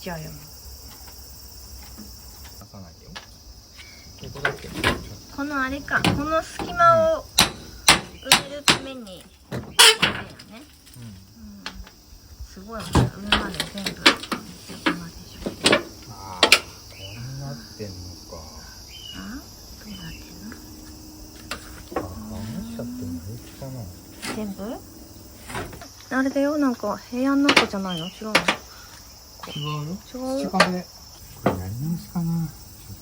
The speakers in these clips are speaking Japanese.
ちゃうよ。出さないよ。ここだけ。このあれか、この隙間を埋めるために。あれやね。すごいもんね、上まで全部。ああ、こうなってんのか。あ、どうなってんの？あ、話しちゃっても平気かな。全部？あれだよ、なんか部屋の中じゃないの？違うの？違うよ。違うよ。土壁。これやり直しかな。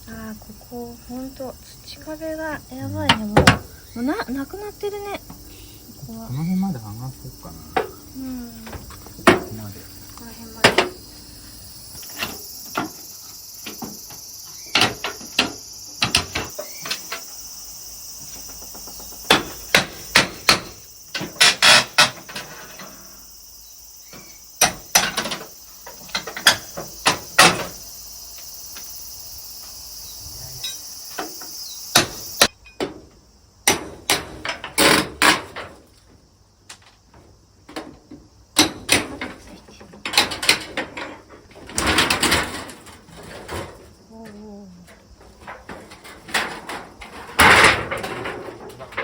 あー、ここほんと土壁がやばいね。もうなくなってるね。ここは。この辺まで剥がそうかな。こうん。こまで。この辺まで。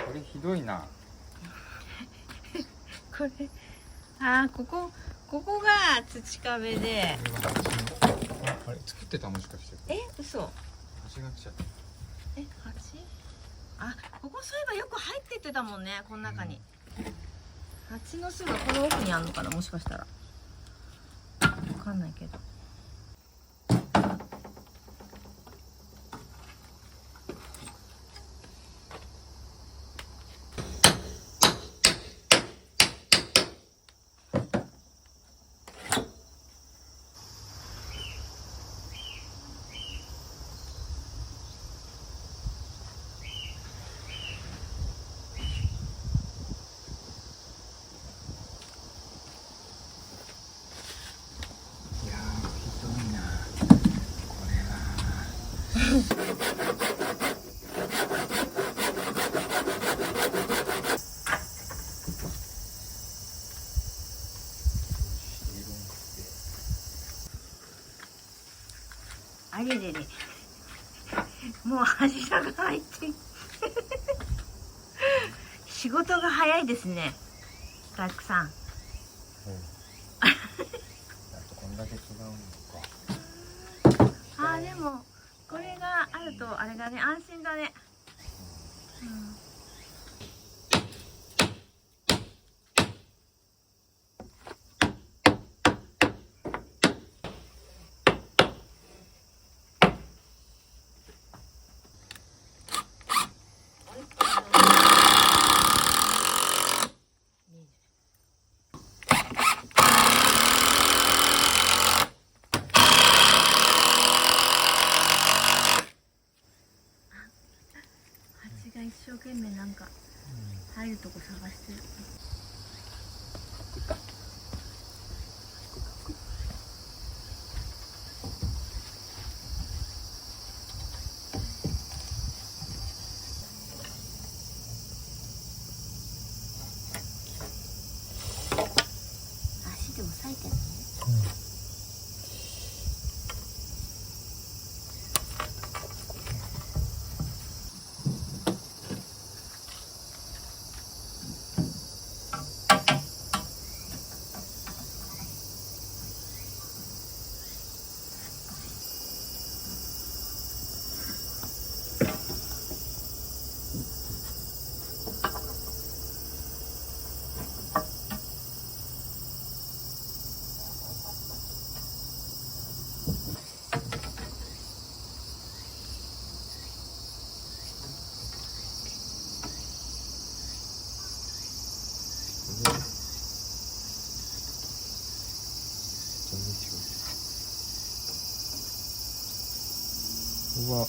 これひどいな。これ、あー、ここが土壁で。あれ作ってた、もしかして。嘘。蜂が来ちゃった。蜂？あ、ここそういえばよく入ってってたもんね、この中に。蜂の巣がこの奥にあるのかな、もしかしたら。わかんないけど。いやー、ひどいな。これは。あれれれ。もう柱が入って仕事が早いですね、大工さん。あとこんだけ違うのか。あー、でもこれがあるとあれだね、安心だね。蜂が一生懸命なんか入るとこ探してる。足で押さえてるのね。うわ。うわ。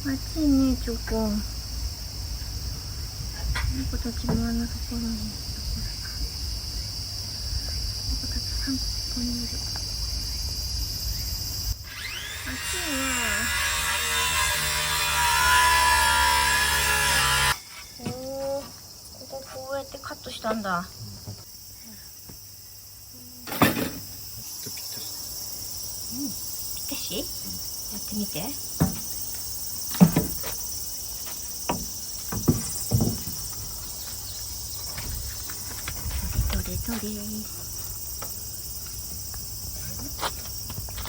暑いね、チョコ。猫たちもあんなところに。猫たちにいる。暑いね。おお、こここうやってカットしたんだ。ぴったし。ぴったし、やってみて。どれどれどれ。は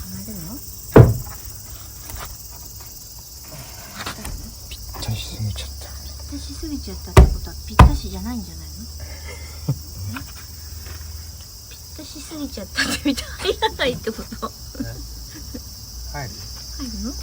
まるの？ぴったしすぎちゃった。ぴったしすぎちゃったってことはぴったしじゃないんじゃないの？ぴったしすぎちゃったってみたいらないってこと？入る？入るの？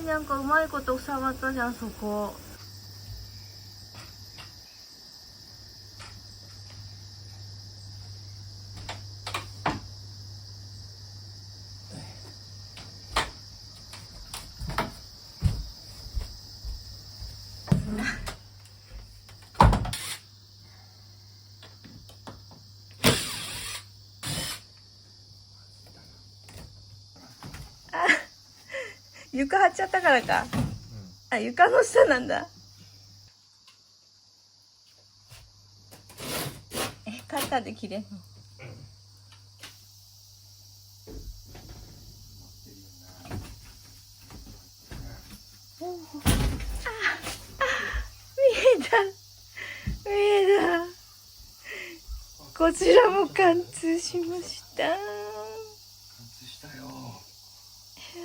なんかうまいこと塞がったじゃん、そこ。床張っちゃったからか。あ、床の下なんだ。カッターで切れんの？見えた。こちらも貫通しました。貫通したよ。や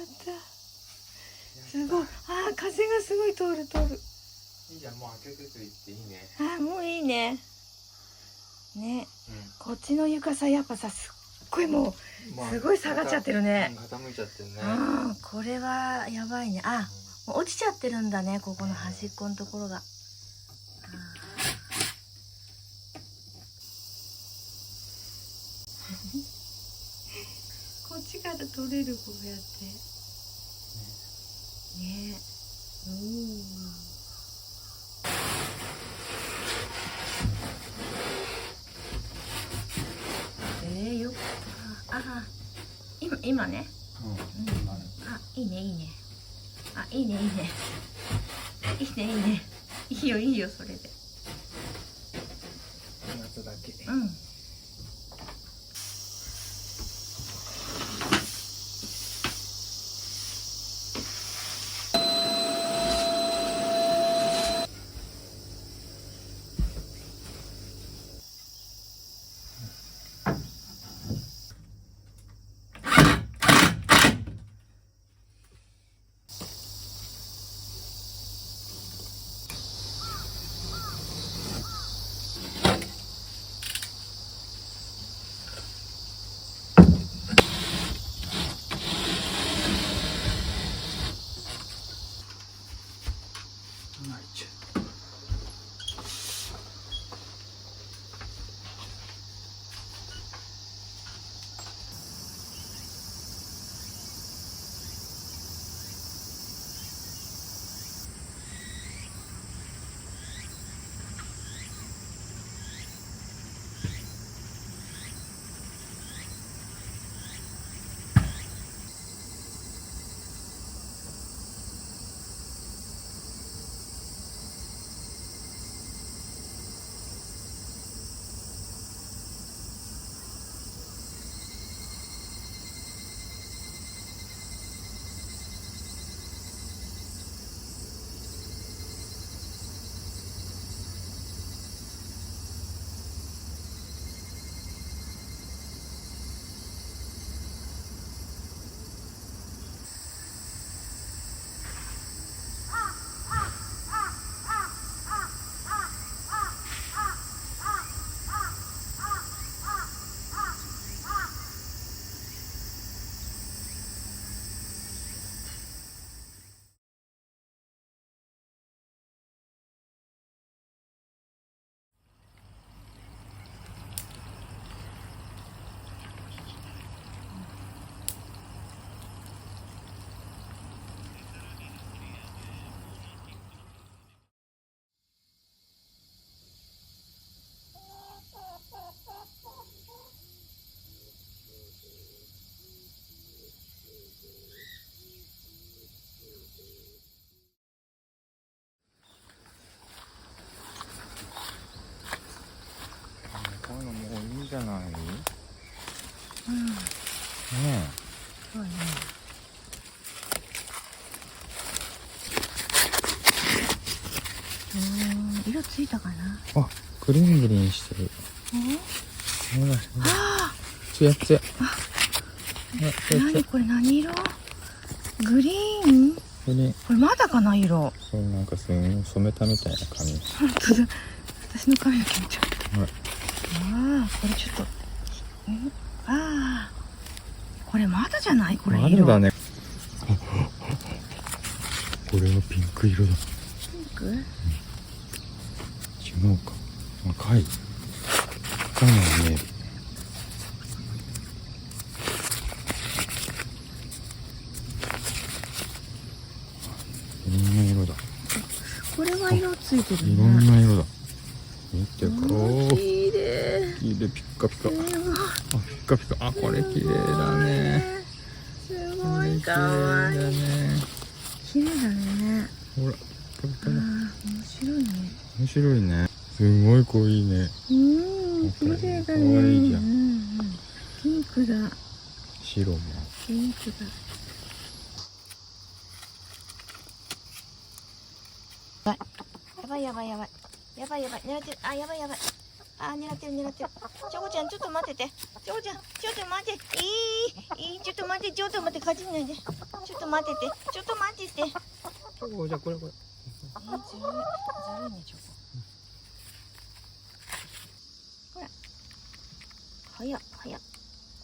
った。すごい。風がすごい通る。いいじゃん、もう開けてと言っていいね。もういいね。ね、こっちの床さ、やっぱさ、すっごいもう、すごい下がっちゃってるね。傾いちゃってるね。これはやばいね。もう落ちちゃってるんだね、ここの端っこのところが。こっちから取れる、こうやってね。よく今ね。いいね。いいね。いいよそれで。夏だけ。うんねそうね。色ついたかな。え。あ、グリーングリーンしてる。ほら、あつやつや。何これ、何色？グリーン？これ、これまだかな、色。そう、なんかすごい染めたみたいな髪。本当だ。私の髪の毛みたい。はい。ああ、これちょっと。ああ。これまだじゃない？これま色。だだね。これはピンク色だ。ピンク？違うか。赤い。赤いのが見える。いろんな色だ。これは色ついてるね。いろんな色だ。見てよ。おー、綺麗。綺麗、ピッカピカ。あ、ピッカピカ。あ、これ綺麗だね。すごいかわいい。だね。綺麗だね。ほら、ピカピカだ。面白いね。面白いね。すごい濃いね。綺麗だね。かわいいじゃん。ピンクだ。白も。ピンクだ。やばい。狙ってる。あ、やばい。あ、狙ってる。チョコちゃん、ちょっと待ってて。チョコちゃん、ちょっと待って。ちょっと待って、かじんないで。ちょっと待ってて。チョコ、じゃあこれ。ずるいね、チョコ。ほら。早っ。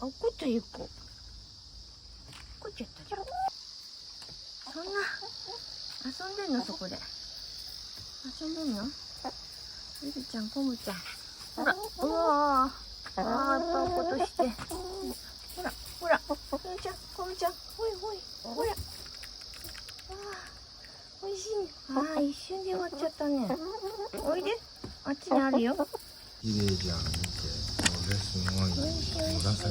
あ、こっちゃ1個。こっちゃったじゃん。そんな、遊んでんの、そこで。遊んでんの？ゆりちゃん、こむちゃん。ほら、うわー。あー、いっぱいことして。ほら。ゆりちゃん、こむちゃん。ほら。おいしい。あー、一瞬で終わっちゃったね。おいで。あっちにあるよ。綺麗じゃん、見て。これすごい。紫。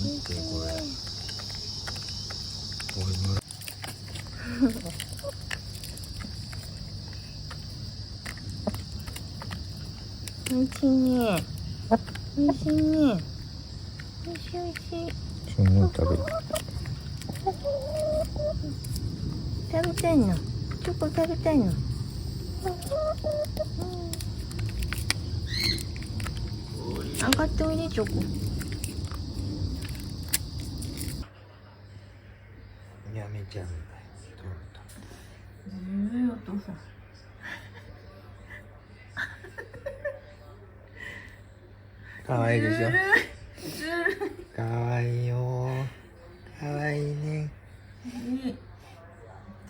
見て、これ。おいしいね。おいしい。すごい食べる。食べたいの？チョコ食べたいの？上がっておいで、チョコ。やめちゃうんだよ。ずるいお父さん。かわいいでしょ。ずるい。かわいいよ。かわいいね。お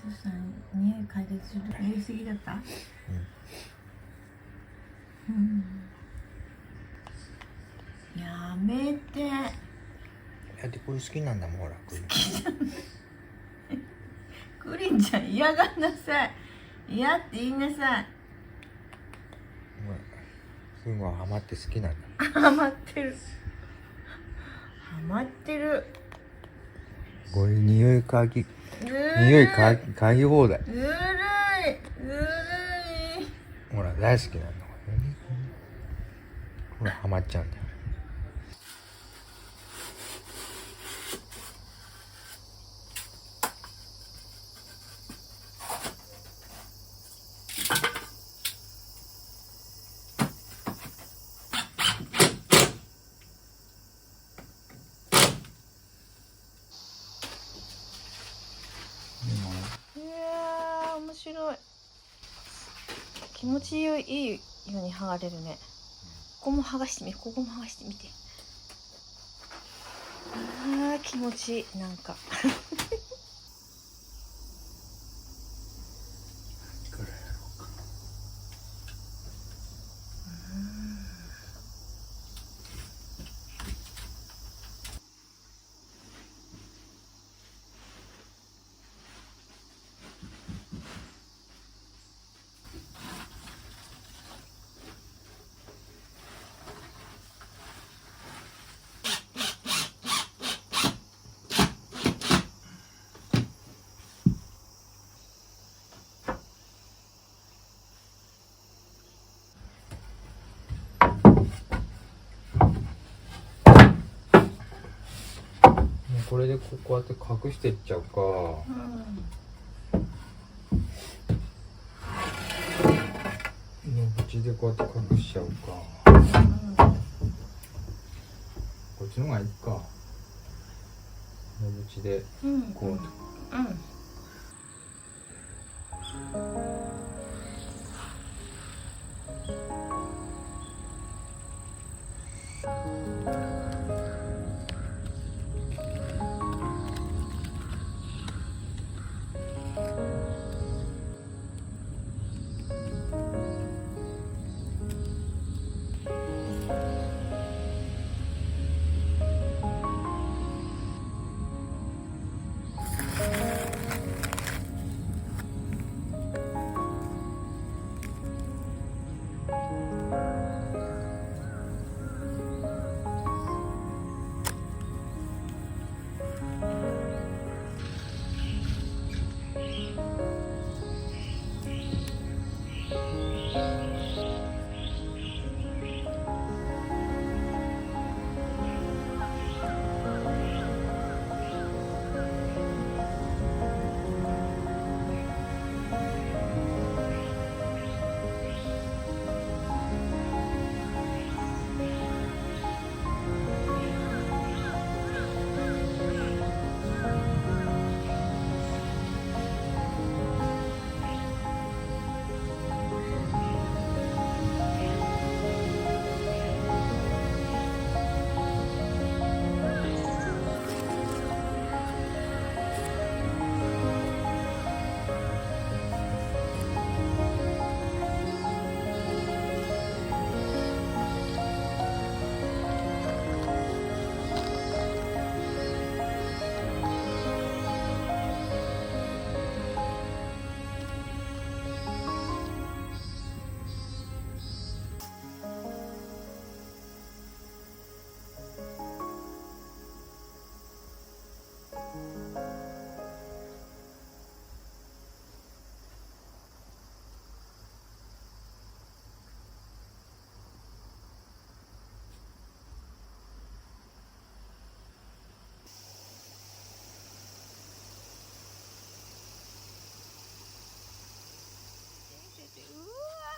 父さん、匂い嗅いでする。匂いすぎだった？やめて。だってこれ好きなんだもん、ほら。クリンちゃん、嫌がんなさい。嫌って言いなさい。すごいハマって好きなんだ。ハマってる。これ匂い嗅ぎ放題。ずるい。ほら、大好きなんだ。ほら、ハマっちゃうんだよ。面白い。気持ちいいように剥がれるね。ここも剥がしてみて。あー、気持ちいい。なんかこれでこうやって隠していっちゃうか。口でこうやって隠しちゃうか。こっちの方がいいか。口でこう。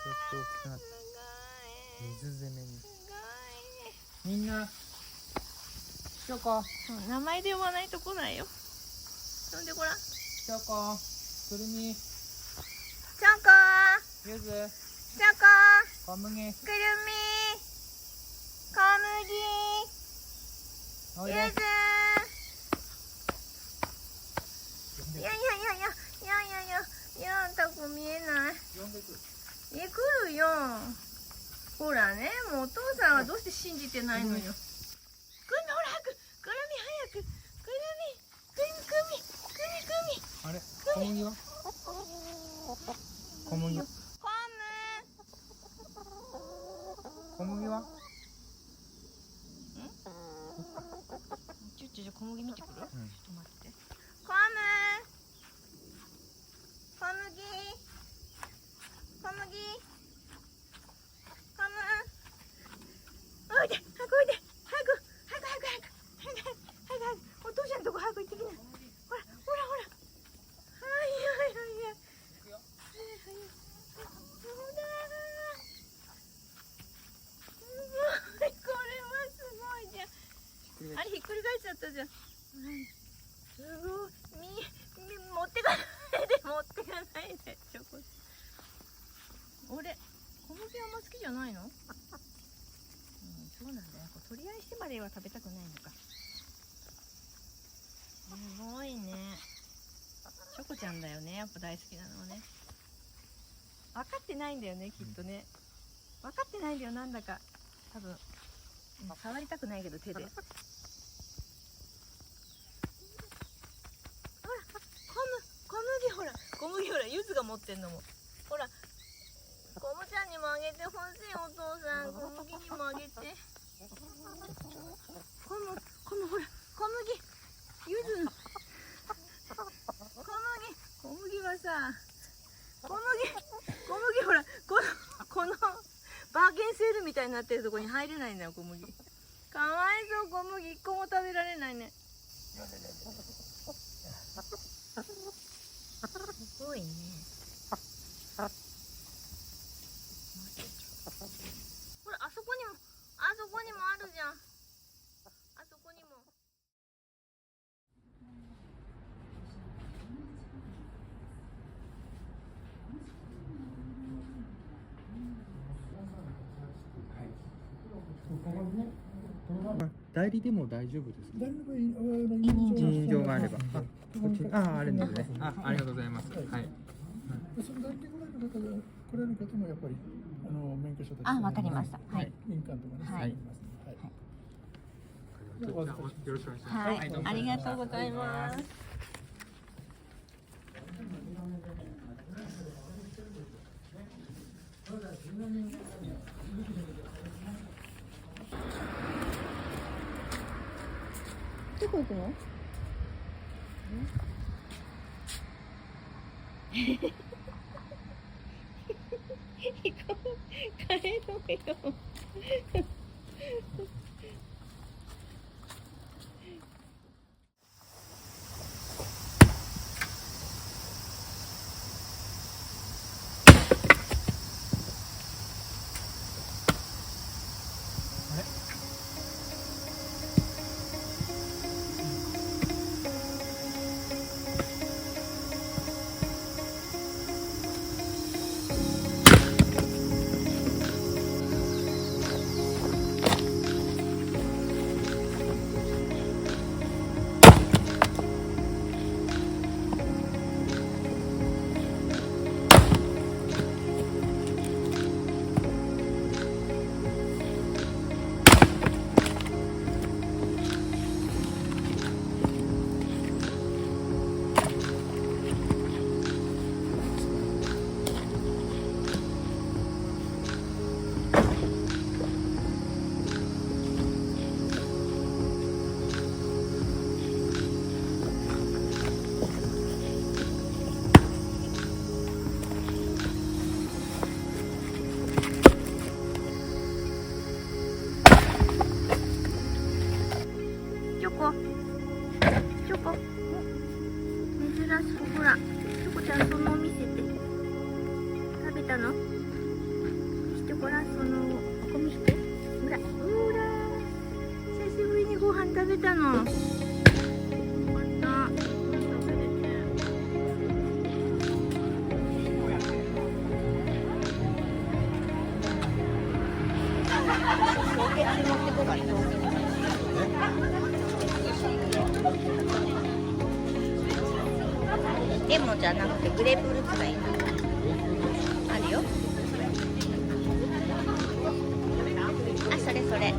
ちょっと大きくなって水攻めに。みんなチョコ、名前で呼ばないと来ないよ。飲んでごらん。チョコ、くるみ、チョコゆず、チョコ小麦、くるみ小麦ゆおいで。ずいやいやいやいやいやいやいやいや、あんたこ見えない。呼んでくる。来るよ。ほらね、もうお父さんはどうして信じてないのよ。くるみ、ほら早く、くるみ早く、くるみあれ、小麦は？小麦は？小麦は？ちょ小麦見てくる？ちょっと待って。小麦おいで、早くおいで、早くお父ちゃんとこ早く行ってきな。ほらはいこれはすごいじゃん。あれひっくり返っちゃったじゃん。すごい。持ってかないでチョコ。俺小麦あんま好きじゃないの？そうなんだよ。取り合いしてまでは食べたくないのか。すごいね。チョコちゃんだよね、やっぱ大好きなのはね。分かってないんだよね、きっとね。分かってないんだよ、なんだか。多分触りたくないけど手で。ほら、小麦ほら、ゆずが持ってんのも。ほら、コムちゃんにもあげてほしい、お父さん。小麦にもあげて。コムほら、小麦、ゆずの。小麦はさ、小麦ほら、このバーゲンセールみたいになってるとこに入れないんだよ、小麦。かわいそう、小麦一個も食べられないね。すごいね。ほら、あそこにもあるじゃん。あそこにも。代理でも大丈夫ですか？委任状があれば。あるんですね。ありがとうございます。はい。その代理ぐらいの方が来られる方もやっぱり免許証とあ、わかりました。はい。印鑑とかね。はい。よろしくお願いします。はい、ありがとうございます。どこ行くの？行こう。帰ろうよ。チョコ、珍しく、ほら、チョコちゃんその見せて。食べたの？見してごらん、そのここ見して。ほら、久しぶりにご飯食べたの。よかった。食べれて。レモンじゃなくてグレープフルーツがいいな。あるよ。あ、それそれ。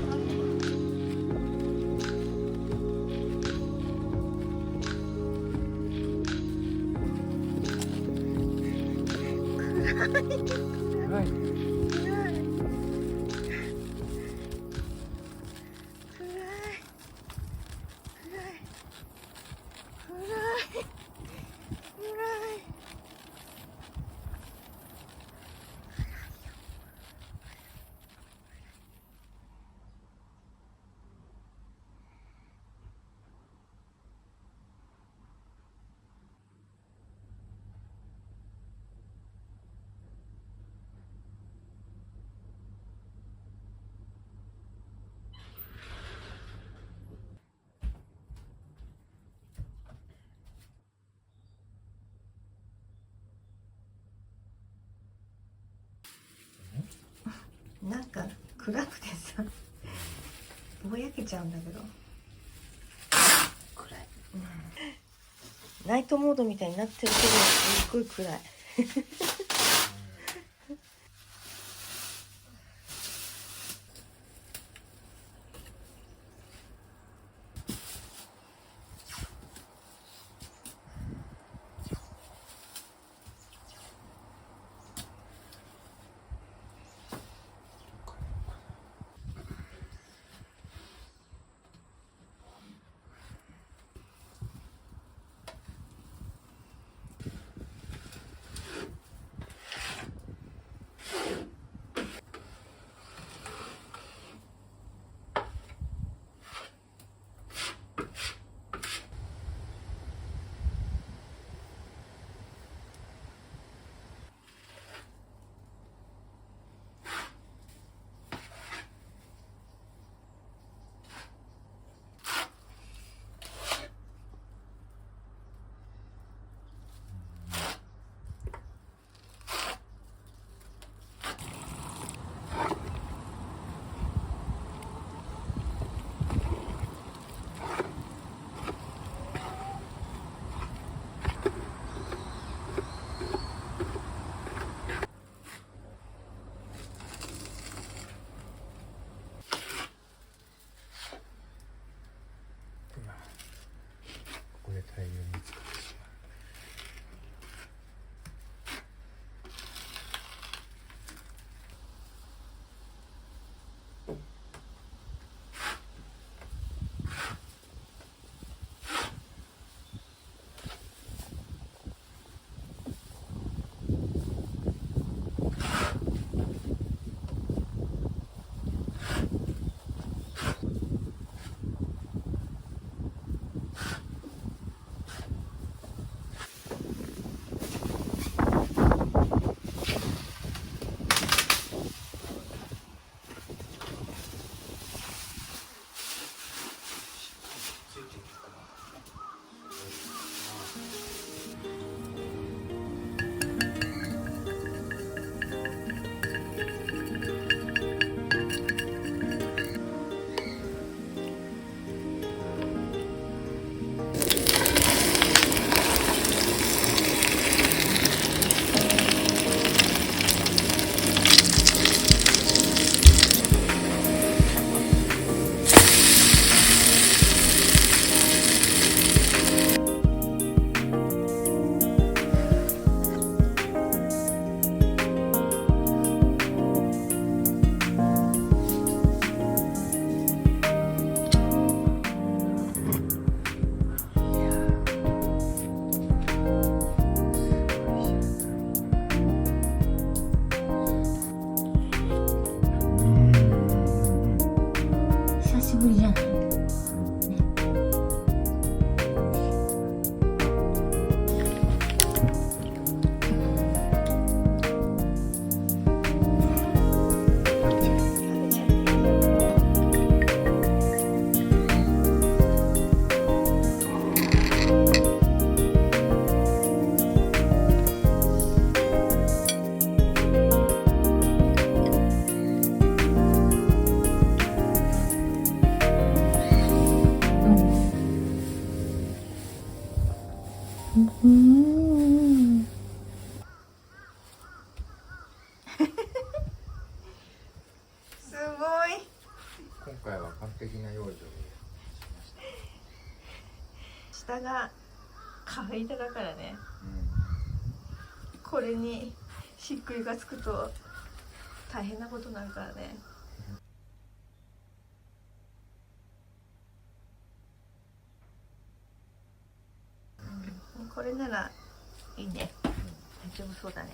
はい。なんか暗くてさぼやけちゃうんだけど暗い、ナイトモードみたいになってるけどすっごい暗いすごい。今回は完璧な養生で下が乾いただからね。うこれにしっくりがつくと大変なことになるからね。これならいいね。大丈夫そうだね。